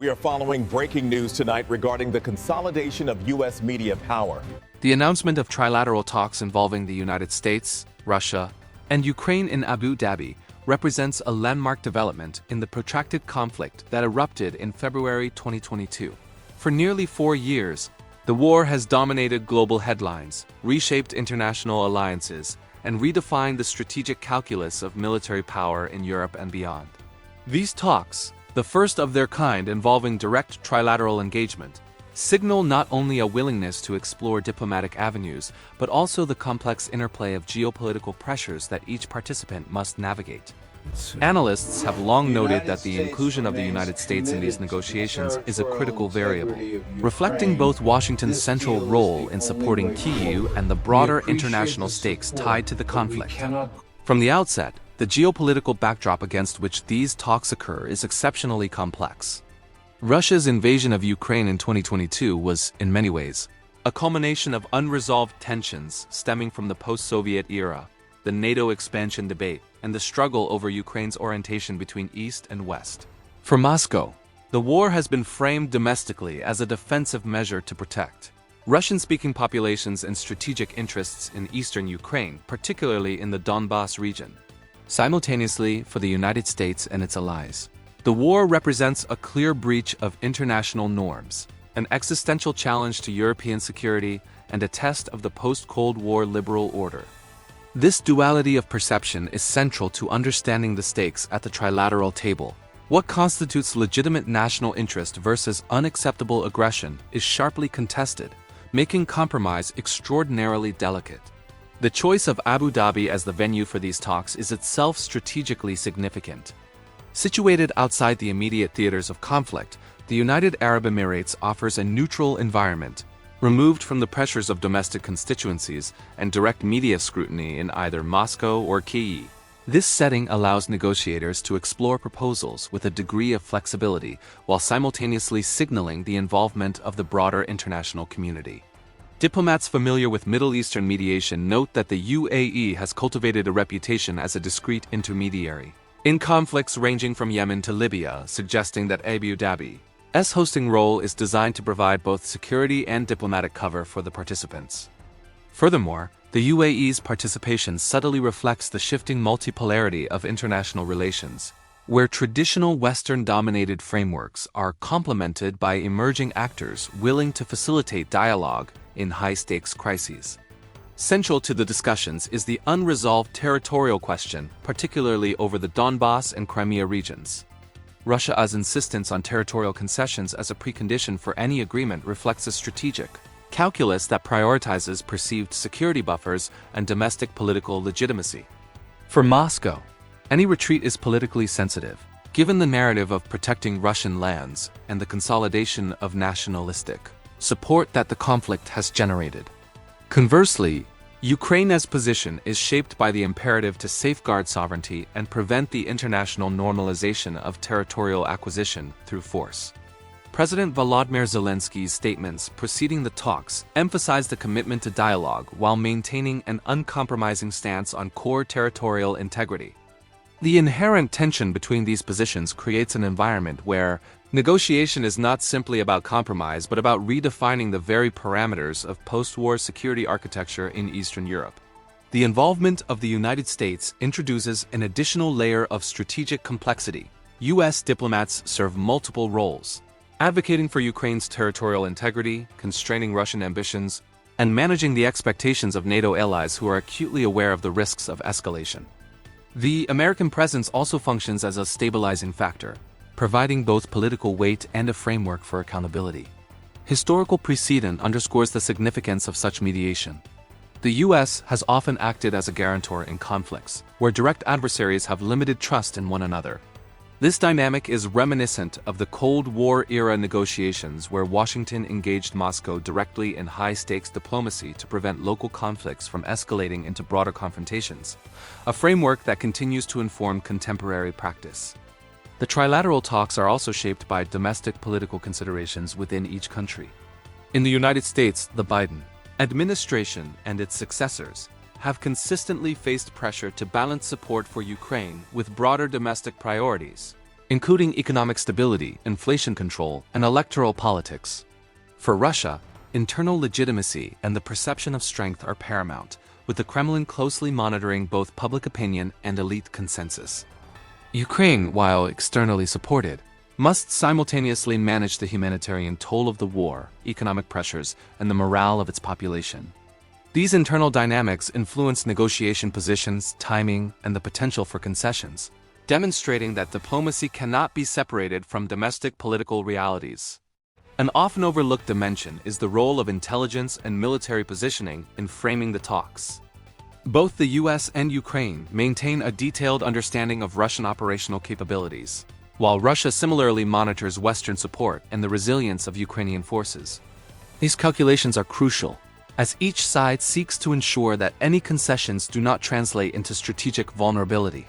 We are following breaking news tonight regarding the consolidation of U.S. media power. The announcement of trilateral talks involving the United States, Russia, and Ukraine in Abu Dhabi represents a landmark development in the protracted conflict that erupted in February 2022. For nearly 4 years, the war has dominated global headlines, reshaped international alliances, and redefined the strategic calculus of military power in Europe and beyond. These talks, the first of their kind involving direct trilateral engagement, signal not only a willingness to explore diplomatic avenues, but also the complex interplay of geopolitical pressures that each participant must navigate. Analysts have long noted that the inclusion of the United States in these negotiations is a critical variable, reflecting both Washington's central role in supporting Kyiv and the broader international stakes tied to the conflict. From the outset, the geopolitical backdrop against which these talks occur is exceptionally complex. Russia's invasion of Ukraine in 2022 was, in many ways, a culmination of unresolved tensions stemming from the post-Soviet era, the NATO expansion debate, and the struggle over Ukraine's orientation between East and West. For Moscow, the war has been framed domestically as a defensive measure to protect Russian-speaking populations and strategic interests in eastern Ukraine, particularly in the Donbas region. Simultaneously, for the United States and its allies, the war represents a clear breach of international norms, an existential challenge to European security, and a test of the post-Cold War liberal order. This duality of perception is central to understanding the stakes at the trilateral table. What constitutes legitimate national interest versus unacceptable aggression is sharply contested, making compromise extraordinarily delicate. The choice of Abu Dhabi as the venue for these talks is itself strategically significant. Situated outside the immediate theaters of conflict, the United Arab Emirates offers a neutral environment, removed from the pressures of domestic constituencies and direct media scrutiny in either Moscow or Kyiv. This setting allows negotiators to explore proposals with a degree of flexibility while simultaneously signaling the involvement of the broader international community. Diplomats familiar with Middle Eastern mediation note that the UAE has cultivated a reputation as a discreet intermediary in conflicts ranging from Yemen to Libya, suggesting that Abu Dhabi's hosting role is designed to provide both security and diplomatic cover for the participants. Furthermore, the UAE's participation subtly reflects the shifting multipolarity of international relations, where traditional Western-dominated frameworks are complemented by emerging actors willing to facilitate dialogue in high-stakes crises. Central to the discussions is the unresolved territorial question, particularly over the Donbas and Crimea regions. Russia's insistence on territorial concessions as a precondition for any agreement reflects a strategic calculus that prioritizes perceived security buffers and domestic political legitimacy. For Moscow, any retreat is politically sensitive, given the narrative of protecting Russian lands and the consolidation of nationalistic support that the conflict has generated. Conversely, Ukraine's position is shaped by the imperative to safeguard sovereignty and prevent the international normalization of territorial acquisition through force. President Volodymyr Zelensky's statements preceding the talks emphasize the commitment to dialogue while maintaining an uncompromising stance on core territorial integrity. The inherent tension between these positions creates an environment where negotiation is not simply about compromise but about redefining the very parameters of post-war security architecture in Eastern Europe. The involvement of the United States introduces an additional layer of strategic complexity. U.S. diplomats serve multiple roles, advocating for Ukraine's territorial integrity, constraining Russian ambitions, and managing the expectations of NATO allies who are acutely aware of the risks of escalation. The American presence also functions as a stabilizing factor, providing both political weight and a framework for accountability. Historical precedent underscores the significance of such mediation. The U.S. has often acted as a guarantor in conflicts, where direct adversaries have limited trust in one another. This dynamic is reminiscent of the Cold War-era negotiations where Washington engaged Moscow directly in high-stakes diplomacy to prevent local conflicts from escalating into broader confrontations, a framework that continues to inform contemporary practice. The trilateral talks are also shaped by domestic political considerations within each country. In the United States, the Biden administration and its successors have consistently faced pressure to balance support for Ukraine with broader domestic priorities. including economic stability, inflation control, and electoral politics. For Russia, internal legitimacy and the perception of strength are paramount, with the Kremlin closely monitoring both public opinion and elite consensus. Ukraine, while externally supported, must simultaneously manage the humanitarian toll of the war, economic pressures, and the morale of its population. These internal dynamics influence negotiation positions, timing, and the potential for concessions, demonstrating that diplomacy cannot be separated from domestic political realities. An often overlooked dimension is the role of intelligence and military positioning in framing the talks. Both the US and Ukraine maintain a detailed understanding of Russian operational capabilities, while Russia similarly monitors Western support and the resilience of Ukrainian forces. These calculations are crucial, as each side seeks to ensure that any concessions do not translate into strategic vulnerability.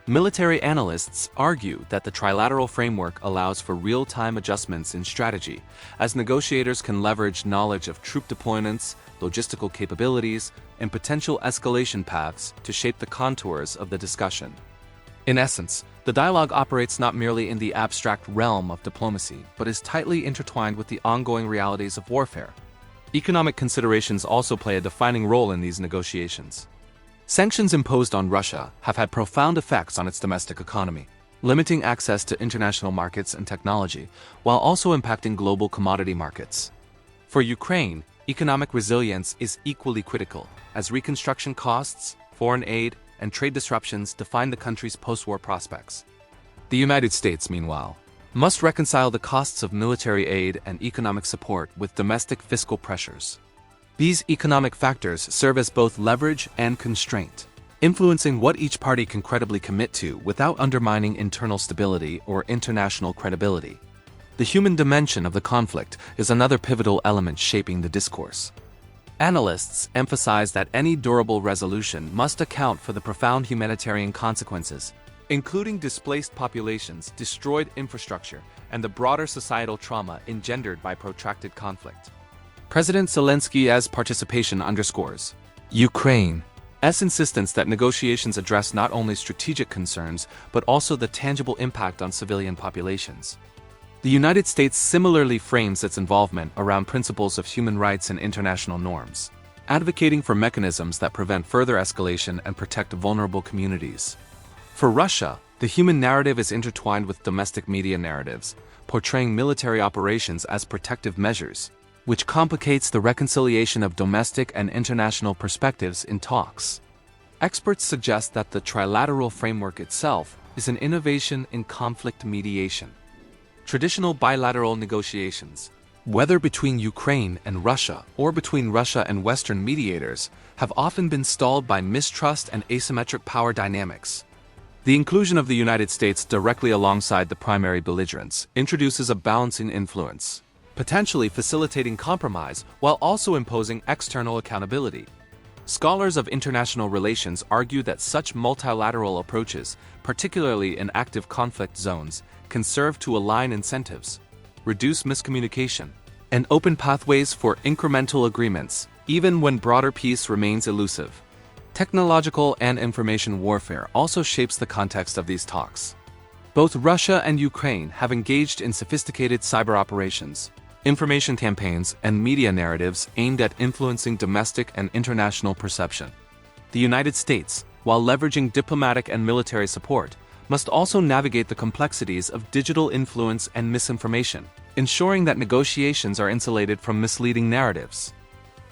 Military analysts argue that the trilateral framework allows for real-time adjustments in strategy, as negotiators can leverage knowledge of troop deployments, logistical capabilities, and potential escalation paths to shape the contours of the discussion. In essence, the dialogue operates not merely in the abstract realm of diplomacy, but is tightly intertwined with the ongoing realities of warfare. Economic considerations also play a defining role in these negotiations. Sanctions imposed on Russia have had profound effects on its domestic economy, limiting access to international markets and technology, while also impacting global commodity markets. For Ukraine, economic resilience is equally critical, as reconstruction costs, foreign aid, and trade disruptions define the country's post-war prospects. The United States, meanwhile, must reconcile the costs of military aid and economic support with domestic fiscal pressures. These economic factors serve as both leverage and constraint, influencing what each party can credibly commit to without undermining internal stability or international credibility. The human dimension of the conflict is another pivotal element shaping the discourse. Analysts emphasize that any durable resolution must account for the profound humanitarian consequences, including displaced populations, destroyed infrastructure, and the broader societal trauma engendered by protracted conflict. President Zelensky's participation underscores Ukraine's insistence that negotiations address not only strategic concerns, but also the tangible impact on civilian populations. The United States similarly frames its involvement around principles of human rights and international norms, advocating for mechanisms that prevent further escalation and protect vulnerable communities. For Russia, the human narrative is intertwined with domestic media narratives, portraying military operations as protective measures, which complicates the reconciliation of domestic and international perspectives in talks. Experts suggest that the trilateral framework itself is an innovation in conflict mediation. Traditional bilateral negotiations, whether between Ukraine and Russia or between Russia and Western mediators, have often been stalled by mistrust and asymmetric power dynamics. The inclusion of the United States directly alongside the primary belligerents introduces a balancing influence, potentially facilitating compromise while also imposing external accountability. Scholars of international relations argue that such multilateral approaches, particularly in active conflict zones, can serve to align incentives, reduce miscommunication, and open pathways for incremental agreements, even when broader peace remains elusive. Technological and information warfare also shapes the context of these talks. Both Russia and Ukraine have engaged in sophisticated cyber operations, information campaigns, and media narratives aimed at influencing domestic and international perception. The United States, while leveraging diplomatic and military support, must also navigate the complexities of digital influence and misinformation, ensuring that negotiations are insulated from misleading narratives.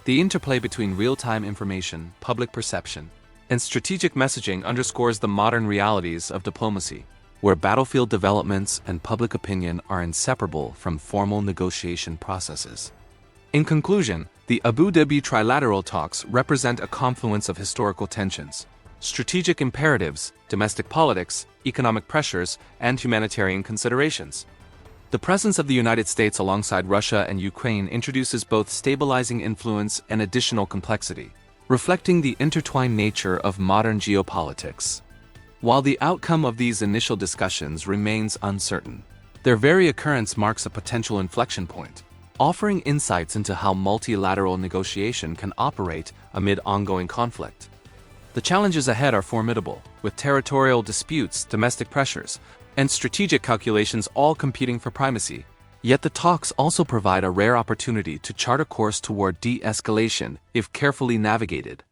The interplay between real-time information, public perception, and strategic messaging underscores the modern realities of diplomacy, where battlefield developments and public opinion are inseparable from formal negotiation processes. In conclusion, the Abu Dhabi trilateral talks represent a confluence of historical tensions, strategic imperatives, domestic politics, economic pressures, and humanitarian considerations. The presence of the United States alongside Russia and Ukraine introduces both stabilizing influence and additional complexity, reflecting the intertwined nature of modern geopolitics. While the outcome of these initial discussions remains uncertain, their very occurrence marks a potential inflection point, offering insights into how multilateral negotiation can operate amid ongoing conflict. The challenges ahead are formidable, with territorial disputes, domestic pressures, and strategic calculations all competing for primacy. Yet the talks also provide a rare opportunity to chart a course toward de-escalation if carefully navigated.